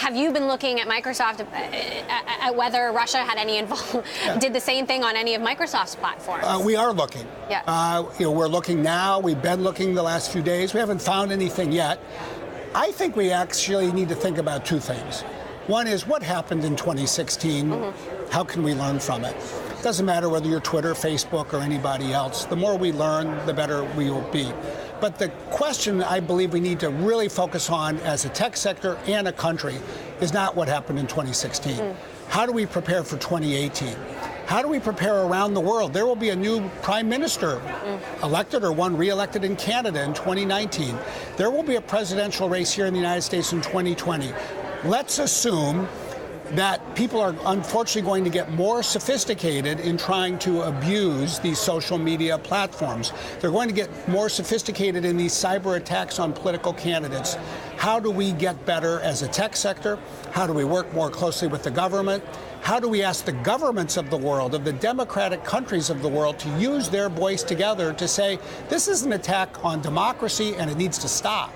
Have you been looking at Microsoft, at whether Russia had any involvement, did the same thing on any of Microsoft's platforms? We are looking. Yeah. We're looking now. We've been looking the last few days. We haven't found anything yet. I think we actually need to think about two things. One is what happened in 2016. How can we learn from it? It doesn't matter whether you're Twitter, Facebook, or anybody else. The more we learn, the better we will be. But the question I believe we need to really focus on as a tech sector and a country is not what happened in 2016. How do we prepare for 2018? How do we prepare around the world? There will be a new prime minister elected or one re-elected in Canada in 2019. There will be a presidential race here in the United States in 2020. Let's assume that people are unfortunately going to get more sophisticated in trying to abuse these social media platforms. They're going to get more sophisticated in these cyber attacks on political candidates. How do we get better as a tech sector? How do we work more closely with the government? How do we ask the governments of the world, of the democratic countries of the world, to use their voice together to say, this is an attack on democracy and it needs to stop?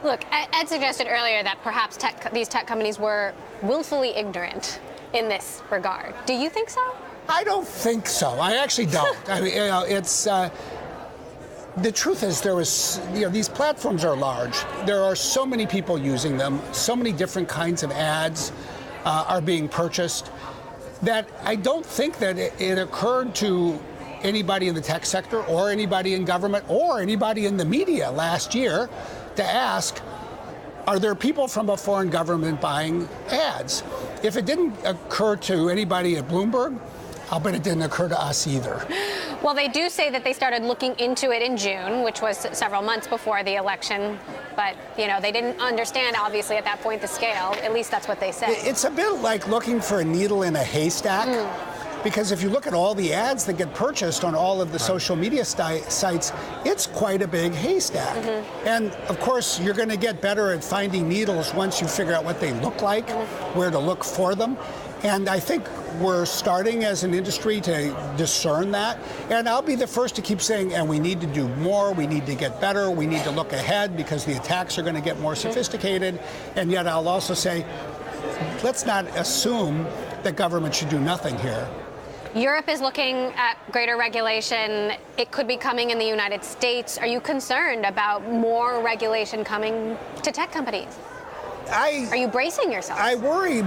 Look, Ed suggested earlier that perhaps these tech companies were willfully ignorant in this regard. Do you think so? I don't think so. I actually don't. I mean, it's the truth is these platforms are large. There are so many people using them. So many different kinds of ads are being purchased that I don't think that it occurred to anybody in the tech sector or anybody in government or anybody in the media last year to ask, are there people from a foreign government buying ads? If it didn't occur to anybody at Bloomberg, I'll bet it didn't occur to us either. Well, they do say that they started looking into it in June, which was several months before the election. But, they didn't understand, obviously, at that point, the scale. At least that's what they say. It's a bit like looking for a needle in a haystack. Because if you look at all the ads that get purchased on all of the social media sites, it's quite a big haystack. And of course, you're going to get better at finding needles once you figure out what they look like, where to look for them. And I think we're starting as an industry to discern that. And I'll be the first to keep saying, and we need to do more, we need to get better, we need to look ahead because the attacks are going to get more sophisticated. And yet I'll also say, let's not assume that government should do nothing here. Europe is looking at greater regulation. It could be coming in the United States. Are you concerned about more regulation coming to tech companies? Are you bracing yourself? I worry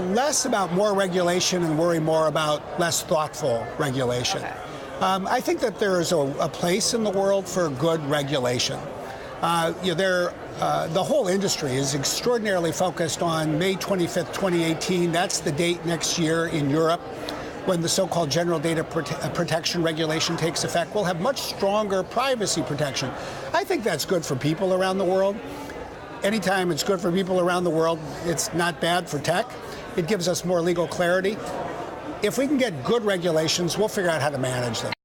less about more regulation and worry more about less thoughtful regulation. Okay. I think that there is a place in the world for good regulation. The whole industry is extraordinarily focused on May 25th, 2018. That's the date next year in Europe when the so-called General Data Protection Regulation takes effect. We'll have much stronger privacy protection. I think that's good for people around the world. Anytime it's good for people around the world, it's not bad for tech. It gives us more legal clarity. If we can get good regulations, we'll figure out how to manage them.